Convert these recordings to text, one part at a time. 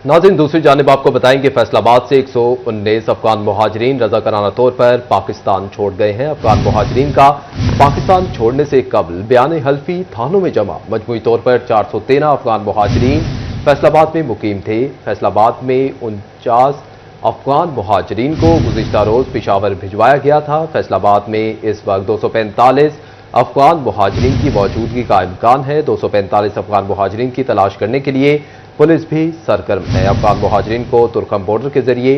नाज़रीन, दूसरी जानिब आपको बताएं कि फैसलाबाद से 119 अफगान मुहाजिरीन रज़ाकाराना तौर पर पाकिस्तान छोड़ गए हैं। अफगान मुहाजिरीन का पाकिस्तान छोड़ने से कबल बयान हल्फी थानों में जमा। मजमूई तौर पर 413 अफगान मुहाजिरीन फैसलाबाद में मुकीम थे। फैसलाबाद में 49 अफगान मुहाजिरीन को गुज़िश्ता रोज़ पेशावर भिजवाया गया था। फैसलाबाद में इस वक्त 245 अफगान मुहाजिरीन की मौजूदगी का इम्कान है। 245 अफगान मुहाजिरीन की तलाश करने के लिए पुलिस भी सरगर्म है। अफगान मुहाजिरीन को तुर्कम बॉर्डर के जरिए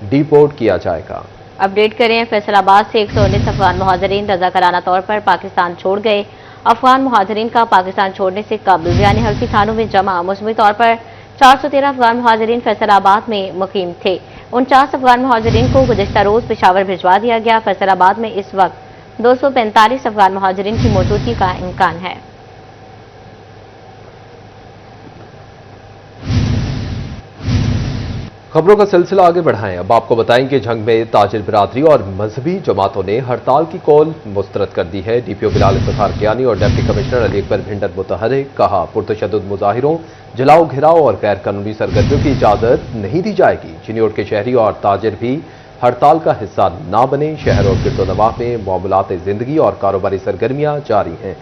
डिपोर्ट किया जाएगा। अपडेट करें, फैसलाबाद से 119 अफगान मुहाजिरीन रज़ाकाराना तौर पर पाकिस्तान छोड़ गए। अफगान मुहाजिरीन का पाकिस्तान छोड़ने से कबल बयान हल्फी थानों में जमा। मजमूई तौर पर 413 अफगान मुहाजिरीन फैसलाबाद में मुकीम थे। 49 अफगान मुहाजिरीन को गुज़िश्ता रोज़ पेशावर भिजवा दिया गया। फैसलाबाद में इस वक्त 245 अफगान मुहाजिरीन की मौजूदगी का इम्कान है। खबरों का सिलसिला आगे बढ़ाएं। अब आपको बताएं कि झंग में ताजिर बिरादरी और मजहबी जमातों ने हड़ताल की कॉल मुस्तरद कर दी है। डीपीओ बिलाल इफ्तिखार कियानी और डिप्टी कमिश्नर अली अकबर भिंडर मुतहर्रिक। कहा, पुरतशद्दुद मुजाहिरों, जलाओ घिराओ और गैर कानूनी सरगर्मियों की इजाजत नहीं दी जाएगी। चिन्योट के शहरी और ताजिर भी हड़ताल का हिस्सा ना बने। शहर और गिरदोनवाह में मामूलात जिंदगी और कारोबारी सरगर्मियां जारी हैं।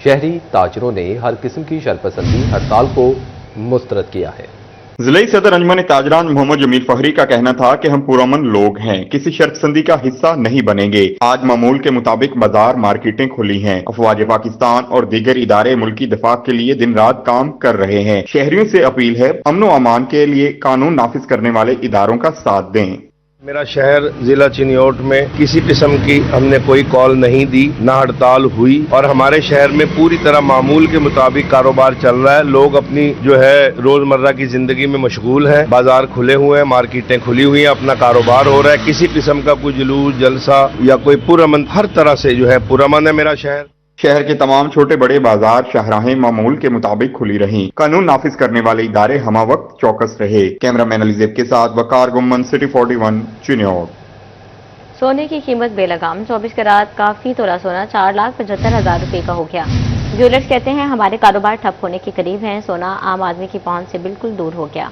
शहरी ताजिरों ने हर किस्म की शरपसंदी हड़ताल को मुस्तरद किया है। जिले सदर अंजमन ताजरान मोहम्मद जमील फहरी का कहना था कि हम पुरअमन लोग हैं, किसी शर्तसंदी का हिस्सा नहीं बनेंगे। आज मामूल के मुताबिक बाजार मार्केटें खुली हैं। अफवाज पाकिस्तान और दीगर इदारे मुल्की दफा के लिए दिन रात काम कर रहे हैं। शहरियों से अपील है, अमन व अमान के लिए कानून नाफिज करने वाले इदारों का साथ दें। मेरा शहर जिला चिन्योट में किसी किस्म की हमने कोई कॉल नहीं दी, ना हड़ताल हुई और हमारे शहर में पूरी तरह मामूल के मुताबिक कारोबार चल रहा है। लोग अपनी जो है रोजमर्रा की जिंदगी में मशगूल हैं। बाजार खुले हुए हैं, मार्केटें खुली हुई हैं, अपना कारोबार हो रहा है। किसी किस्म का कोई जुलूस जलसा या कोई पुरअमन, हर तरह से जो है पुरअमन है मेरा शहर। शहर के तमाम छोटे बड़े बाजार शाहराहें मामूल के मुताबिक खुली रहीं। कानून नाफिज करने वाले इदारे हमा वक्त चौकस रहे। कैमरामैन अलीजेब के साथ वकार गुम्मन, सिटी 41 चिन्योट। सोने की कीमत बेलगाम 24 कैरात का फी तोला सोना 4,75,000 रुपए का हो गया। ज्वेलर्स कहते हैं, हमारे कारोबार ठप होने के करीब हैं। सोना आम आदमी की पहुंच से बिल्कुल दूर हो गया।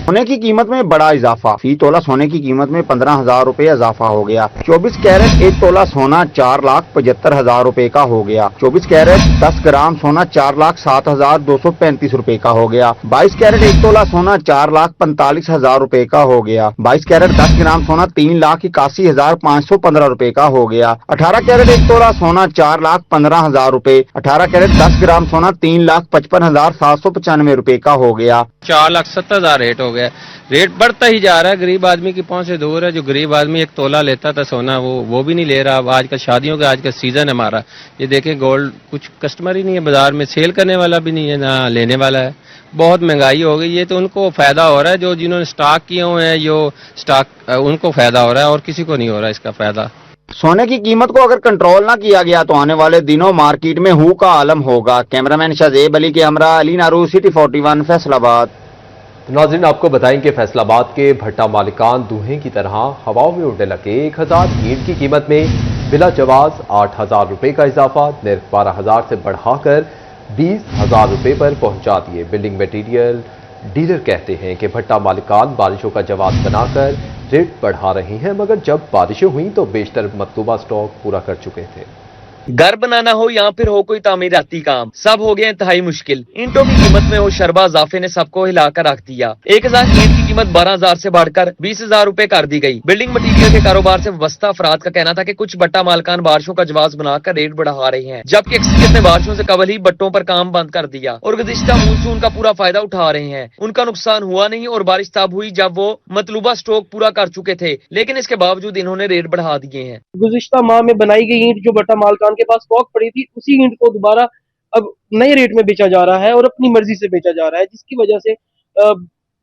सोने की कीमत में बड़ा इजाफा। फी तोला सोने की कीमत में 15,000 रुपए इजाफा हो गया। 24 कैरेट 1 तोला सोना 4,75,000 रुपए का हो गया। 24 कैरेट 10 ग्राम सोना 4,07,235 रुपए का हो गया। 22 कैरेट 1 तोला सोना 4,45,000 रुपए का हो गया। 22 कैरेट 10 ग्राम सोना 3,81,515 रुपए का हो गया। 18 कैरेट 1 तोला सोना 4,15,000 रुपए। 18 कैरेट 10 ग्राम सोना 3,55,795 रुपए का हो गया। 4,70,000 रेट हो गया। रेट बढ़ता ही जा रहा है। गरीब आदमी की पहुंच से दूर है। जो गरीब आदमी 1 तोला लेता था सोना, वो भी नहीं ले रहा। अब आज का शादियों का आज का सीजन है हमारा। ये देखें, गोल्ड कुछ कस्टमर ही नहीं है बाजार में, सेल करने वाला भी नहीं है, ना लेने वाला है। बहुत महंगाई हो गई है, तो उनको फायदा हो रहा है। जो जिन्होंने स्टॉक किए हुए हैं, जो स्टॉक उनको फायदा हो रहा है और किसी को नहीं हो रहा इसका फायदा। सोने की कीमत को अगर कंट्रोल ना किया गया तो आने वाले दिनों मार्केट में हू का आलम होगा। कैमरामैन शाहजेब अली के हमरा अली नारू, सिटी 41 फैसलाबाद। नाज़रीन, आपको बताएं कि फैसलाबाद के भट्टा मालिकान दूहे की तरह हवाओं में उड़ने लगे। 1000 ईंट की कीमत में बिला जवाज 8,000 रुपए का इजाफा। निर्ख 12,000 से बढ़ाकर 20,000 रुपए पर पहुंचा दिए। बिल्डिंग मटीरियल डीलर कहते हैं कि भट्टा मालिकान बारिशों का जवाब बनाकर रेट बढ़ा रही हैं, मगर जब बारिशें हुई तो बेशतर मतलूबा स्टॉक पूरा कर चुके थे। घर बनाना हो या फिर हो कोई तामीराती काम, सब हो गया इंतहाई मुश्किल। ईंटों की कीमत में हो शरबा इजाफे ने सबको हिलाकर रख दिया। 1,000 ईंट की कीमत 12,000 से बढ़कर 20,000 रुपए कर दी गई। बिल्डिंग मटीरियल के कारोबार से वाबस्ता अफराद का कहना था कि कुछ बट्टा मालकान बारिशों का जवाब बनाकर रेट बढ़ा रहे हैं, जबकि अक्सरियत ने बारिशों से कबल ही बट्टों पर काम बंद कर दिया और गुज़िश्ता मानसून का पूरा फायदा उठा रहे हैं। उनका नुकसान हुआ नहीं और बारिश तब हुई जब वो मतलूबा स्टॉक पूरा कर चुके थे, लेकिन इसके बावजूद इन्होंने रेट बढ़ा दिए हैं। गुज़िश्ता माह में बनाई गई ईंट जो बट्टा मालकान के पास स्टॉक पड़ी थी, उसी ईंट को दोबारा अब नए रेट में बेचा जा रहा है और अपनी मर्जी से बेचा जा रहा है, जिसकी वजह से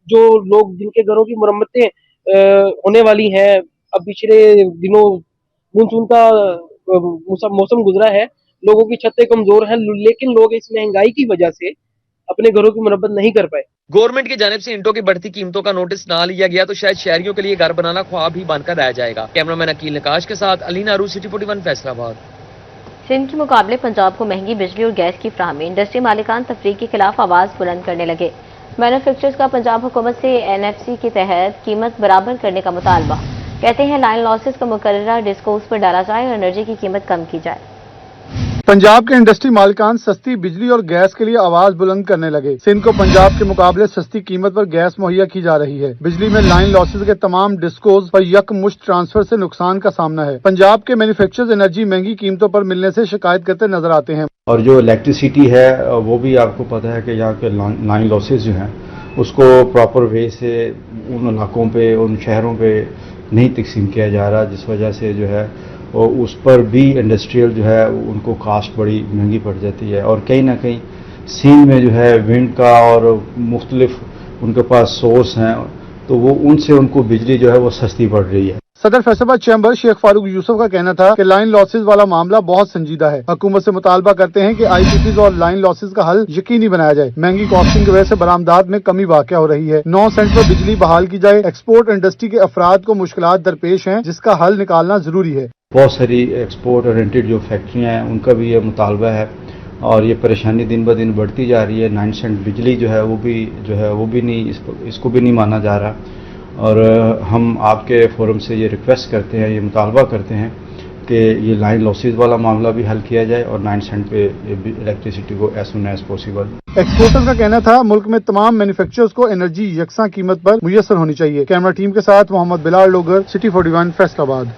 जो लोग जिनके घरों की मरम्मतें होने वाली हैं, अब पिछले दिनों मानसून का मौसम गुजरा है, लोगों की छतें कमजोर हैं, लेकिन लोग इस महंगाई की वजह से अपने घरों की मरम्मत नहीं कर पाए। गवर्नमेंट की जानिब से ईंटों की बढ़ती कीमतों का नोटिस ना लिया गया तो शायद शहरियों के लिए घर बनाना ख्वाब ही बनकर रह जाएगा। कैमरामैन अकील नकाश के साथ अली नारू, सिटी 41 फैसलाबाद। सिंध के मुकाबले पंजाब को महंगी बिजली और गैस की फ्राहमी। इंडस्ट्री मालिकान तफरीक के खिलाफ आवाज बुलंद करने लगे। मैन्युफैक्चरर्स का पंजाब हुकूमत से एनएफसी के तहत कीमत बराबर करने का मुतालबा। कहते हैं लाइन लॉसेस को मुकर्ररा डिस्कोस पर डाला जाए और एनर्जी की कीमत कम की जाए। पंजाब के इंडस्ट्री मालिकान सस्ती बिजली और गैस के लिए आवाज बुलंद करने लगे। सिंध को पंजाब के मुकाबले सस्ती कीमत पर गैस मुहैया की जा रही है। बिजली में लाइन लॉसेस के तमाम डिस्कोज पर यकमुश्त ट्रांसफर से नुकसान का सामना है। पंजाब के मैन्युफैक्चरर्स एनर्जी महंगी कीमतों पर मिलने से शिकायत करते नजर आते हैं। और जो इलेक्ट्रिसिटी है वो भी आपको पता है कि यहाँ के लाइन लॉसेस जो हैं उसको प्रॉपर वे से उन इलाकों पे, उन शहरों पे नहीं तकसीम किया जा रहा, जिस वजह से जो है और उस पर भी इंडस्ट्रियल जो है उनको कास्ट बड़ी महंगी पड़ जाती है। और कहीं ना कहीं सीन में जो है विंड का और मुख्तलिफ उनके पास सोर्स हैं, तो वो उनसे उनको बिजली जो है वो सस्ती पड़ रही है। सदर फैसलाबाद चैम्बर शेख फारूक यूसुफ का कहना था कि लाइन लॉसेस वाला मामला बहुत संजीदा है। हुकूमत से मुतालबा करते हैं कि आईपीपीज और लाइन लॉसेस का हल यकीनी बनाया जाए। महंगी कॉस्टिंग की वजह से बरामदात में कमी वाक़या हो रही है। 9 सेंट पर बिजली बहाल की जाए। एक्सपोर्ट इंडस्ट्री के अफराद को मुश्किलात दरपेश हैं, जिसका हल निकालना जरूरी है। बहुत सारी एक्सपोर्ट ओरिएंटेड जो फैक्ट्रियाँ हैं उनका भी ये मुतालबा है और ये परेशानी दिन ब दिन बढ़ती जा रही है। 9 सेंट बिजली जो है वो भी नहीं, इसको भी नहीं माना जा रहा। और हम आपके फोरम से ये रिक्वेस्ट करते हैं, ये मुतालबा करते हैं कि ये लाइन लॉसेस वाला मामला भी हल किया जाए और 9 सेंट पे इलेक्ट्रिसिटी को as soon as possible. Exporters का कहना था मुल्क में तमाम मैन्युफैक्चरर्स को एनर्जी यकसा कीमत पर मुयस्सर होनी चाहिए। कैमरा टीम के साथ मोहम्मद बिलाल लोगर, सिटी 41 फैसलाबाद।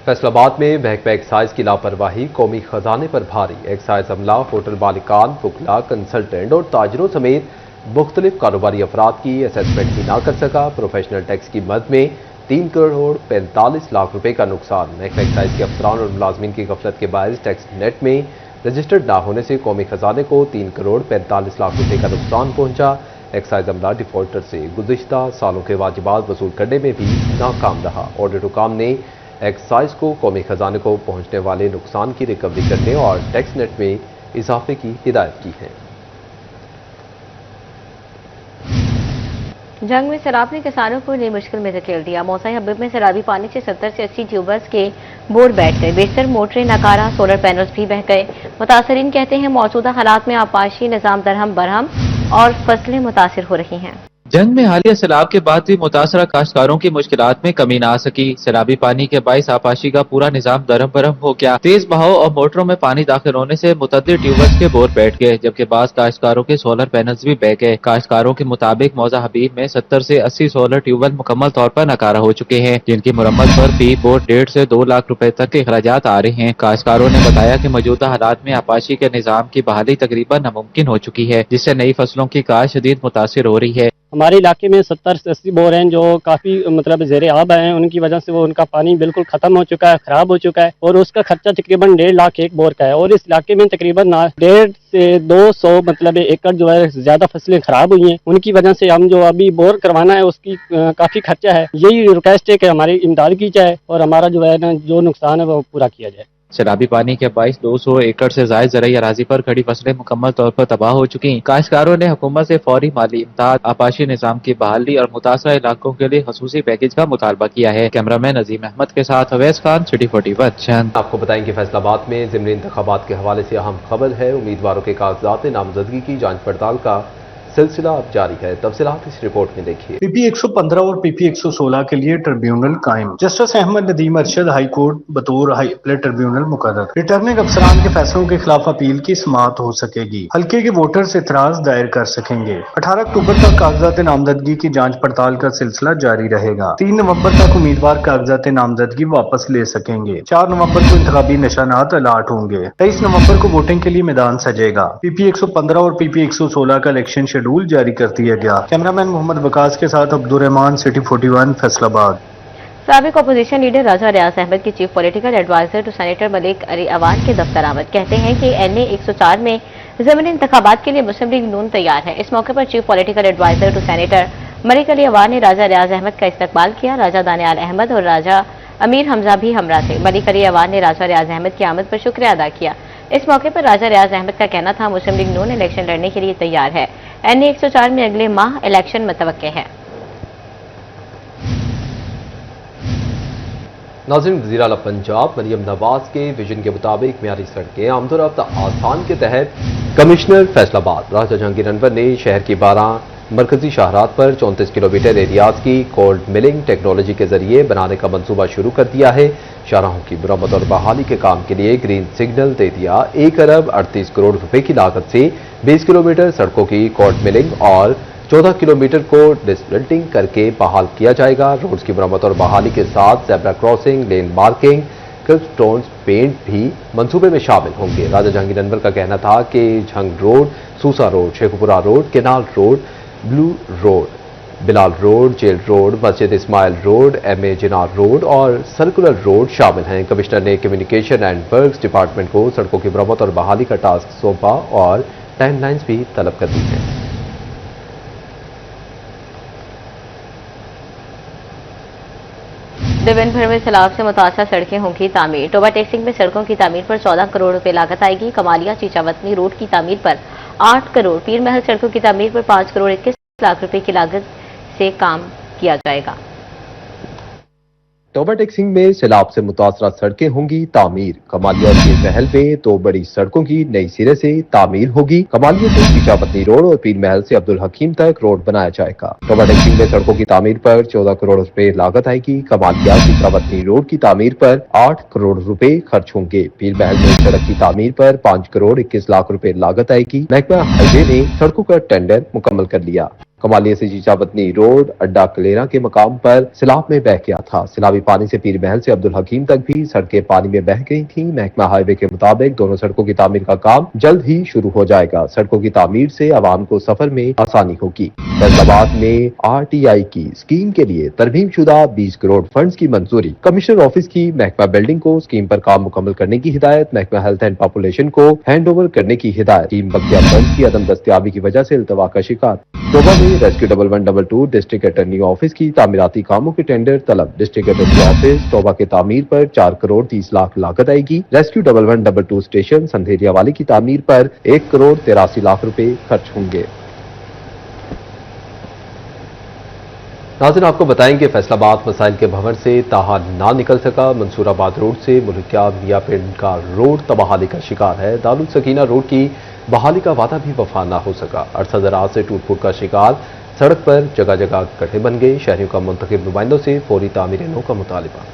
फैसलाबाद में महकमा एक्साइज की लापरवाही कौमी खजाने पर भारी। एक्साइज अमला, होटल मालिकान, वुकला, कंसल्टेंट और ताजरों समेत मुख्तलिफ कारोबारी अफराद की असेसमेंट ही ना कर सका। प्रोफेशनल टैक्स की मद में 3 करोड़ 45 लाख रुपए का नुकसान। महकमा एक्साइज के अफसरान और मुलाजमीन की गफलत के बायस टैक्स नेट में रजिस्टर्ड ना होने से कौमी खजाने को 3 करोड़ 45 लाख रुपए का नुकसान पहुंचा। एक्साइज अमला डिफॉल्टर से गुज़िश्ता सालों के वाजिबात वसूल करने में भी नाकाम रहा। ऑडिट हुकाम ने एक्साइज को कौमी खजाने को पहुंचने वाले नुकसान की रिकवरी करने और टैक्स नेट में इजाफे की हिदायत की है। जंग में सैलाब ने किसानों को नई मुश्किल में धकेल दिया। मौसा हबीब में सैलाबी पानी से 70 से 80 ट्यूबर्स के बोर बैठ गए। बेशतर मोटरें नकारा, सोलर पैनल्स भी बह गए। मुतासरीन कहते हैं मौजूदा हालात में आपाशी निजाम दरहम बरहम और फसलें मुतासिर हो रही हैं। जंग में हालिया सैलाब के बाद भी मुतासरा काश्तकारों की मुश्किलात में कमी न आ सकी। सैलाबी पानी के बाइस आपाशी का पूरा निजाम दरम बरम हो गया। तेज बहाव और मोटरों में पानी दाखिल होने से मुतअद्दिद ट्यूबवेल्स के बोर बैठ गए, जबकि बाज़ काश्तकारों के सोलर पैनल्स भी बह गए। काश्तकारों के मुताबिक मौजा हबीब में 70 से 80 सोलर ट्यूबवेल मुकम्मल तौर पर नकारा हो चुके हैं, जिनकी मुरम्मत पर फी बोर 1.5 से 2 लाख रुपए तक के अखराजात आ रहे हैं। काश्तकारों ने बताया कि मौजूदा हालात में आपाशी के निजाम की बहाली तकरीबन नामुमकिन हो चुकी है, जिससे नई फसलों की काश्त शदीद मुतासिर हो रही है। हमारे इलाके में 70 से 80 बोर हैं जो काफ़ी मतलब ज़ेरे आब हैं। उनकी वजह से वो उनका पानी बिल्कुल ख़त्म हो चुका है, ख़राब हो चुका है और उसका खर्चा तकरीबन 1.5 लाख एक बोर का है। और इस इलाके में तकरीबन 1.5 से 200 मतलब एकड़ जो है ज़्यादा फसलें ख़राब हुई हैं। उनकी वजह से हम जो अभी बोर करवाना है उसकी काफ़ी खर्चा है। यही रिक्वेस्ट है कि हमारी इमदाद की जाए और हमारा जो है ना जो नुकसान है वो पूरा किया जाए। सैलाबी पानी के बाइस 200 एकड़ से जायद ज़राई अराजी पर खड़ी फसलें मुकम्मल तौर पर तबाह हो चुकी। काश्तकारों ने हुकूमत से फौरी माली इमदाद, आपाशी निजाम की बहाली और मुतासरा इलाकों के लिए खसूसी पैकेज का मुतालबा किया है। कैमरामैन नजीम अहमद के साथ अवैस खान, सिटी 41। आपको बताएं कि फैसलाबाद में ज़िमनी इंतखाबात के हवाले से अहम खबर है। उम्मीदवारों के कागजात नामजदगी की जांच पड़ताल का सिलसिला अब जारी है। तफसीलात इस रिपोर्ट में देखिए। पीपी 115 और पीपी 116 के लिए ट्रिब्यूनल कायम। Justice Ahmad Nadeem Arshad high court बतौर हाई अपीलेट ट्रिब्यूनल मुकर्रर। रिटर्निंग अफसरान के फैसलों के खिलाफ अपील की समाअत हो सकेगी। हल्के के वोटर्स एतराज दायर कर सकेंगे। 18 अक्टूबर तक कागजात नामजदगी की जांच पड़ताल का सिलसिला जारी रहेगा। 3 नवंबर तक उम्मीदवार कागजात नामजदगी वापस ले सकेंगे। 4 नवंबर को इंतखाबी निशानात अलाट होंगे। 23 नवंबर को वोटिंग के लिए मैदान सजेगा। पीपी 115 और पीपी 116 का इलेक्शन शेड्यूल जारी कर दिया गया। कैमरामैन मोहम्मद वकास के साथ अब्दुर्रहमान, सिटी 41 फैसलाबाद। साबिक अपोजिशन लीडर राजा रियाज अहमद की chief political adviser to senator Malik Ali Awan के दफ्तर आमद। कहते हैं कि NA 104 में ज़मीनी इंतखाबात के लिए मुस्लिम लीग नून तैयार है। इस मौके पर chief political adviser to senator Malik Ali Awan ने राजा रियाज अहमद का इस्तकबाल किया। राजा दानियाल अहमद और राजा अमीर हमजा भी हमरा थे। मलिक अली अवान ने राजा रियाज अहमद की आमद पर शुक्रिया अदा किया। इस मौके पर राजा रियाज अहमद का कहना था मुस्लिम लीग नून इलेक्शन लड़ने के लिए तैयार है। NA 104 में अगले माह इलेक्शन मुतवक्के है। नाज़रीन, वज़ीर आला पंजाब मरियम नवाज के विजन के मुताबिक मियारी सड़कें आमदोरफ्त आसान के तहत कमिश्नर फैसलाबाद राजा जहांगीर अनवर ने शहर की 12 मरकजी शाहरात पर 34 किलोमीटर एरियाज की कोल्ड मिलिंग टेक्नोलॉजी के जरिए बनाने का मंसूबा शुरू कर दिया है। शाहराहों की मरम्मत और बहाली के काम के लिए ग्रीन सिग्नल दे दिया। 1 अरब 38 करोड़ रुपए की लागत से 20 किलोमीटर सड़कों की कोल्ड मिलिंग और 14 किलोमीटर को डिसमेंटलिंग करके बहाल किया जाएगा। रोड्स की मरम्मत और बहाली के साथ ज़ेब्रा क्रॉसिंग, लेन मार्किंग, कर्ब स्टोन्स पेंट भी मंसूबे में शामिल होंगे। राजा जहांगीर अनवर का कहना था कि Jhang road, Susa road, Sheikhupura road, canal road, blue road, Bilal road, jail road, Masjid Ismail road, M A Jinnah road और सर्कुलर रोड शामिल हैं। कमिश्नर ने कम्युनिकेशन एंड वर्क्स डिपार्टमेंट को सड़कों की मरम्मत और बहाली का टास्क सौंपा और टाइमलाइंस भी तलब कर दी हैं। देवेंद्र भर में सैलाब से मुतासर सड़कें होंगी तामीर। टोबा टेक्सिंग में सड़कों की तामीर पर 14 करोड़ रुपए लागत आएगी। कमालिया चीचावतनी रोड की तामीर पर 8 करोड़, पीर महल सड़कों की तामीर पर 5 करोड़ 21 लाख रुपए की लागत से काम किया जाएगा। टोबा टेक्सिंग में सैलाब से मुतासरा सड़कें होंगी तामीर। कमालिया और पीर महल में 2 बड़ी सड़कों की नई सिरे से तामीर होगी। कमालिया से चीचावतनी रोड और पीर महल से अब्दुल हकीम तक रोड बनाया जाएगा। टोबा टेक्सिंग में सड़कों की तामीर पर 14 करोड़ रुपए लागत आएगी। कमालिया चीचावतनी रोड की तामीर पर 8 करोड़ रुपए खर्च होंगे। पीर महल में सड़क की तामीर पर 5 करोड़ 21 लाख रुपए लागत आएगी। महकमा हाईवे ने सड़कों का टेंडर मुकम्मल कर लिया। कमालिया से चीचावतनी रोड अड्डा कलेरा के मकाम पर सैलाब में बह गया था। सैलाबी पानी से पीर महल से अब्दुल हकीम तक भी सड़कें पानी में बह गई थीं। महकमा हाईवे के मुताबिक दोनों सड़कों की तामीर का काम जल्द ही शुरू हो जाएगा। सड़कों की तामीर से आवाम को सफर में आसानी होगी। फैसलाबाद में RTI की स्कीम के लिए तरमीम शुदा 20 करोड़ फंड्स की मंजूरी। कमिश्नर ऑफिस की महकमा बिल्डिंग को स्कीम पर काम मुकम्मल करने की हिदायत। महकमा हेल्थ एंड पॉपुलेशन को हैंड ओवर करने की हिदायत। स्कीम बकिया फंड्स की अदम दस्तियाबी की वजह से इल्तवा का शिकार। टोबा में रेस्क्यू 1122 डिस्ट्रिक्ट अटर्नी ऑफिस की तामीराती कामों के टेंडर तलब। डिस्ट्रिक्ट अटर्नी ऑफिस टोबा के तामीर पर 4 करोड़ 30 लाख लागत आएगी। रेस्क्यू 1122 स्टेशन संधेरिया वाली की तामीर पर 1 करोड़ 83 लाख रुपए खर्च होंगे। नाज़रीन, आपको बताएंगे फैसलाबाद मसाइल के भंवर से ताहा ना निकल सका। मंसूराबाद रोड से मुल्किया मियां पिंड का रोड तबाहाली का शिकार है। दारुल सकीना रोड की बहाली का वादा भी वफा ना हो सका। अरसा दराज से टूट फूट का शिकार। सड़क पर जगह जगह गड्ढे बन गए। शहरियों का मुंतखब नुमाइंदों से फौरी तामीर नो का मुतालिबा।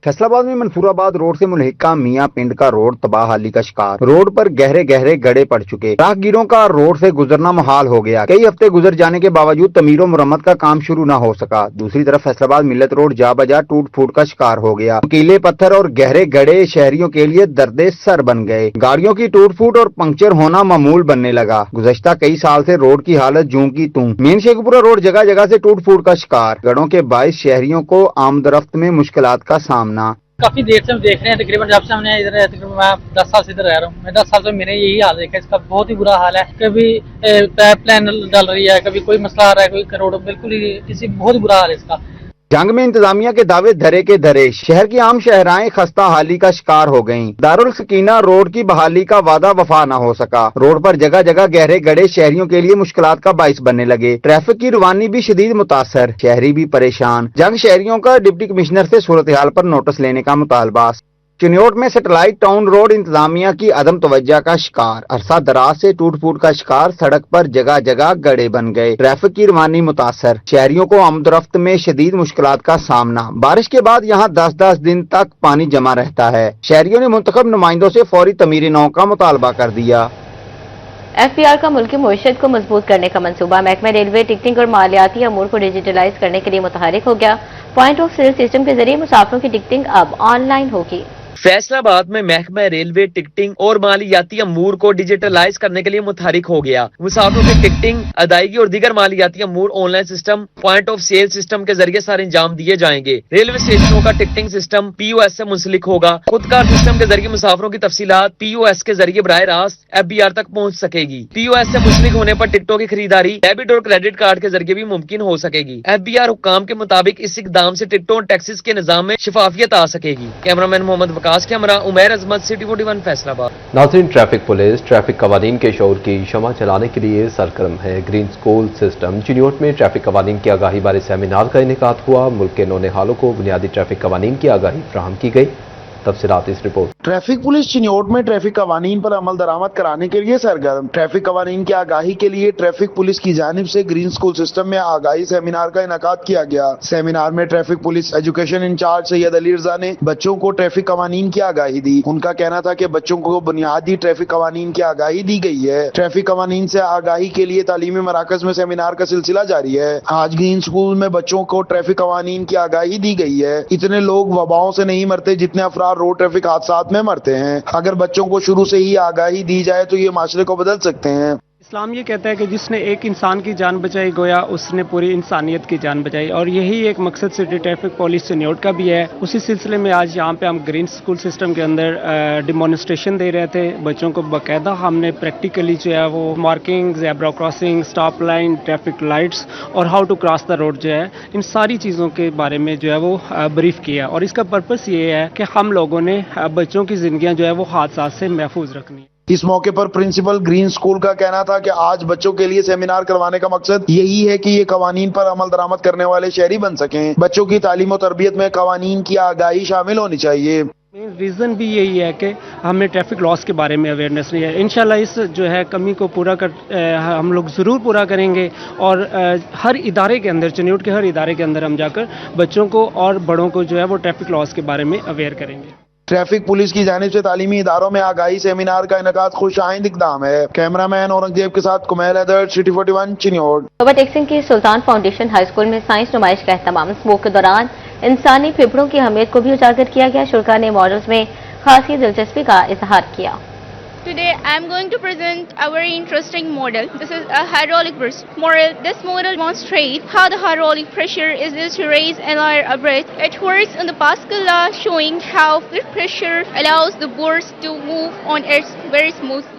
फैसलाबाद में मंसूराबाद रोड से मुल्हिका मियां पिंड का रोड तबाहाली का शिकार। रोड पर गहरे गहरे गड्ढे पड़ चुके। राहगीरों का रोड से गुजरना मुहाल हो गया। कई हफ्ते गुजर जाने के बावजूद तमीर और मुरम्मत का काम शुरू न हो सका। दूसरी तरफ फैसलाबाद मिल्लत रोड जा बजा टूट फूट का शिकार हो गया। नुकीले पत्थर और गहरे गड्ढे शहरियों के लिए दर्दे सर बन गए। गाड़ियों की टूट फूट और पंक्चर होना मामूल बनने लगा। गुज़श्ता कई साल से रोड की हालत जूं की तूं। मेन शेखपुरा रोड जगह जगह से टूट फूट का शिकार। गड्ढों के बायस शहरियों को आमदरफ्त में मुश्किलात का सामना। काफी देर से हम देख रहे हैं, तकरीबन जब से हमने इधर तकरीबन मैं 10 साल से इधर रह रहा हूँ। मैं 10 साल से मैंने यही हाल देखा है। इसका बहुत ही बुरा हाल है। कभी पाइपलाइन डल रही है, कभी कोई मसला आ रहा है, कोई रोड बिल्कुल ही किसी बहुत ही बुरा हाल है इसका। जंग में इंतजामिया के दावे धरे के धरे। शहर की आम शहराएं खस्ता हाली का शिकार हो गईं। दारुल सकीना रोड की बहाली का वादा वफा न हो सका। रोड पर जगह जगह गहरे गड्ढे शहरियों के लिए मुश्किलात का बाइस बनने लगे। ट्रैफिक की रवानी भी शदीद मुतासर, शहरी भी परेशान। जंग शहरियों का डिप्टी कमिश्नर से सूरत हाल पर नोटिस लेने का मुतालबा। चिन्योट में सैटेलाइट टाउन रोड इंतजामिया की अदम तवज्जो का शिकार। अरसा दराज से टूट फूट का शिकार। सड़क पर जगह जगह गड्ढे बन गए। ट्रैफिक की रवानी मुतासर, शहरियों को आमदरफ्त में शदीद मुश्किलात का सामना। बारिश के बाद यहाँ 10-10 दिन तक पानी जमा रहता है। शहरियों ने मुंतखब नुमाइंदों से फौरी तमीर नौ का मुतालबा कर दिया। FPR का मुल्की मईशत को मजबूत करने का मंसूबा। महकमा रेलवे टिकटिंग और मालियाती अमूर को डिजिटलाइज करने के लिए मुतहरिक हो गया। पॉइंट ऑफ सेल सिस्टम के जरिए मुसाफिरों की टिकटिंग अब ऑनलाइन होगी। फैसलाबाद में महकमा रेलवे टिकटिंग और मालियाती अमूर को डिजिटलाइज करने के लिए मुतहरिक हो गया। मुसाफिरों की टिकटिंग, अदायगी और दीगर मालियाती अमूर online system point of sale system के जरिए सारे अंजाम दिए जाएंगे। रेलवे स्टेशनों का टिकटिंग सिस्टम POS से मुंसलिक होगा। खुदकार सिस्टम के जरिए मुसाफिरों की तफसीलात POS के जरिए बराह रास्त FBR तक पहुँच सकेगी। POS से मुंसलिक होने पर टिकटों की खरीदारी डेबिट और क्रेडिट कार्ड के जरिए भी मुमकिन हो सकेगी। FBR हुक्काम के मुताबिक इस इकदाम से टिकटों और टैक्सेस के निजाम में शफाफियत आ सकेगी। कैमरामैन मोहम्मद वकास के हमरा उमैर अजमत, सिटी 41 फैसलाबाद। नाज़रीन, ट्रैफिक पुलिस ट्रैफिक कवानीन के शऊर की शमा चलाने के लिए सरगर्म है। ग्रीन स्कूल सिस्टम चिन्योट में ट्रैफिक कवानीन की आगाही बारे सेमिनार का इनेकाद हुआ। मुल्क के नौनिहालों को बुनियादी ट्रैफिक कवानीन की आगाही फराहम की गई। तफसीलात इस रिपोर्ट। ट्रैफिक पुलिस चिन्योट में ट्रैफिक कवानीन पर अमल दरामद कराने के लिए सरगर्म। ट्रैफिक कवानीन की आगाही के लिए ट्रैफिक पुलिस की जानिब से ग्रीन स्कूल सिस्टम में आगाही सेमिनार का इनेकाद किया गया। सेमिनार में traffic police education incharge Syed Ali Raza ने बच्चों को ट्रैफिक कवानीन की आगाही दी। उनका कहना था कि बच्चों को बुनियादी ट्रैफिक कवानीन की आगाही दी गई है। ट्रैफिक कवानीन से आगाही के लिए तालीमी मराकज में सेमिनार का सिलसिला जारी है। आज ग्रीन स्कूल में बच्चों को ट्रैफिक कवानीन की आगाही दी गई है। इतने लोग वबाओं से नहीं मरते जितने अफराद रोड ट्रैफिक हादसा में मरते हैं। अगर बच्चों को शुरू से ही आगाही दी जाए तो ये माशरे को बदल सकते हैं। इस्लाम ये कहता है कि जिसने एक इंसान की जान बचाई गोया उसने पूरी इंसानियत की जान बचाई, और यही एक मकसद सिटी ट्रैफिक पुलिस चिन्योट का भी है। उसी सिलसिले में आज यहाँ पे हम ग्रीन स्कूल सिस्टम के अंदर डिमॉन्स्ट्रेशन दे रहे थे। बच्चों को बाकायदा हमने प्रैक्टिकली जो है वो marking, zebra crossing, stop line, traffic lights और how to cross the road जो है, इन सारी चीज़ों के बारे में जो है वो ब्रीफ किया। और इसका पर्पस ये है कि हम लोगों ने बच्चों की ज़िंदगियाँ जो है वो हादसा से महफूज रखनी है। इस मौके पर प्रिंसिपल ग्रीन स्कूल का कहना था कि आज बच्चों के लिए सेमिनार करवाने का मकसद यही है कि ये कवानीन पर अमल दरामद करने वाले शहरी बन सकें। बच्चों की तालीम और तरबियत में कवानीन की आगाही शामिल होनी चाहिए। मेन रीज़न भी यही है कि हमें ट्रैफिक लॉस के बारे में अवेयरनेस नहीं है। इंशाल्लाह इस जो है कमी को हम लोग ज़रूर पूरा करेंगे, और हर इदारे के अंदर, चिन्योट के हर इदारे के अंदर हम जाकर बच्चों को और बड़ों को जो है वो ट्रैफिक लॉस के बारे में अवेयर करेंगे। ट्रैफिक पुलिस की जानिब से तालीमी इदारों में आगाही सेमिनार का इनेकाद खुश आइंद इक़दाम है। कैमरामैन औरंगजेब के साथ कुमैल हैदर, सिटी 41 चिन्योट। बाबा टेक सिंह की सुल्तान फाउंडेशन हाई स्कूल में साइंस नुमाइश का एहतमाम। स्मोक के दौरान इंसानी फेफड़ों की अहमियत को भी उजागर किया गया। शुरा ने मॉडल्स में खासी दिलचस्पी का इजहार किया। Today I am going to present a very interesting model. This is a hydraulic burst model. This model demonstrates how the hydraulic pressure is used to raise and lower a bridge. It works on the Pascal law, showing how the pressure allows the burst to move on its very smoothly.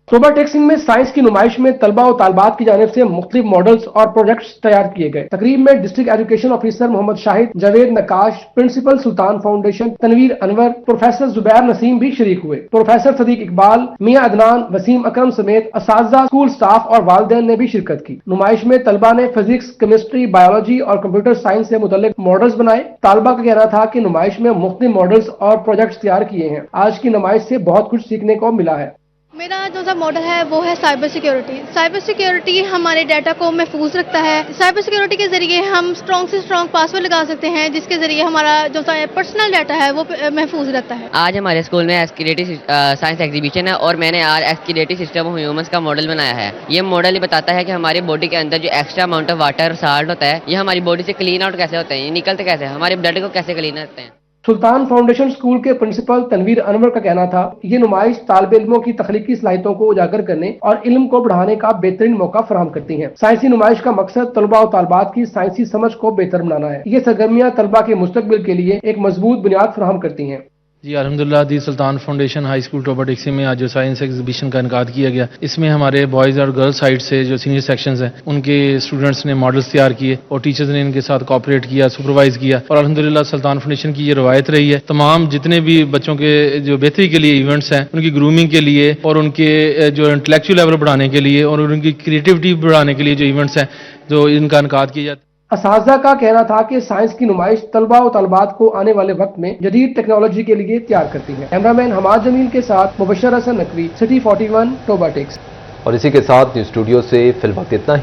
सुबह टेक्सिंग में science की नुमाइश में तलबा और तालबात की जानिब से मुख्तलिफ मॉडल्स और प्रोजेक्ट्स तैयार किए गए। तकरीब में district education officer Mohammad Shahid, Javed Naqash, principal Sultan foundation Tanveer Anwar, professor Zubair Naseem भी शरीक हुए। प्रोफेसर सदीक इकबाल, मियां अदनान, वसीम अकरम समेत असातिज़ा, स्कूल स्टाफ और वालिदैन ने भी शिरकत की। नुमाइश में तलबा ने फिजिक्स, केमिस्ट्री, बायोलॉजी और कंप्यूटर साइंस से मुतल्लिक मॉडल्स बनाए। तालबा का कहना था कि नुमाइश में मुख्तलिफ मॉडल्स और प्रोजेक्ट्स तैयार किए हैं। आज की नुमाइश से बहुत कुछ सीखने को मिला है। मेरा जो सा मॉडल है वो है साइबर सिक्योरिटी। साइबर सिक्योरिटी हमारे डाटा को महफूज रखता है। साइबर सिक्योरिटी के जरिए हम स्ट्रॉन्ग से स्ट्रॉन्ग पासवर्ड लगा सकते हैं, जिसके जरिए हमारा जो सा पर्सनल डाटा है वो महफूज रहता है। आज हमारे स्कूल में एस्केलेटरी साइंस एग्जीबिशन है, और मैंने आज एस्केलेटरी सिस्टम ऑफ ह्यूमंस का मॉडल बनाया है। ये मॉडल ये बताता है कि हमारी बॉडी के अंदर जो extra amount of water salt होता है, ये हमारी बॉडी से क्लीन आउट कैसे होते हैं, ये निकलते कैसे हैं, हमारे ब्लड को कैसे क्लीन करते हैं। सुल्तान फाउंडेशन स्कूल के प्रिंसिपल तनवीर अनवर का कहना था, ये नुमाइश तालिब इल्मों की तख्लीकी सलाहियतों को उजागर करने और इल्म को बढ़ाने का बेहतरीन मौका फराहम करती है। साइंसी नुमाइश का मकसद तलबा और तालबात की साइंसी समझ को बेहतर बनाना है। ये सरगर्मियां तलबा के मुस्तकबिल के लिए एक मजबूत बुनियाद फराहम करती हैं। जी अल्हम्दुलिल्लाह the Sultan foundation high school Toba टेक्सी में आज जो साइंस एग्जीबिशन का इनकाद किया गया, इसमें हमारे बॉयज़ और गर्ल्स साइड से जो सीनियर सेक्शंस हैं उनके स्टूडेंट्स ने मॉडल्स तैयार किए और टीचर्स ने इनके साथ कोऑपरेट किया, सुपरवाइज किया, और अल्हम्दुलिल्लाह सुल्तान फाउंडेशन की ये रवायत रही है तमाम जितने भी बच्चों के जो बेहतरी के लिए इवेंट्स हैं, उनकी ग्रूमिंग के लिए और उनके जो इंटेलेक्चुअल लेवल बढ़ाने के लिए और उनकी क्रिएटिविटी बढ़ाने के लिए जो इवेंट्स हैं जो इनका इनकाद किया जाता है। असातिज़ा का कहना था कि साइंस की नुमाइश तलबा और तलबात को आने वाले वक्त में जदीद टेक्नोलॉजी के लिए तैयार करती है। कैमरामैन हमाद जमील के साथ मुबशर हसन नकवी, सिटी 41 टोबा टेक्स। और इसी के साथ न्यूज स्टूडियो से फिल वक्त इतना ही।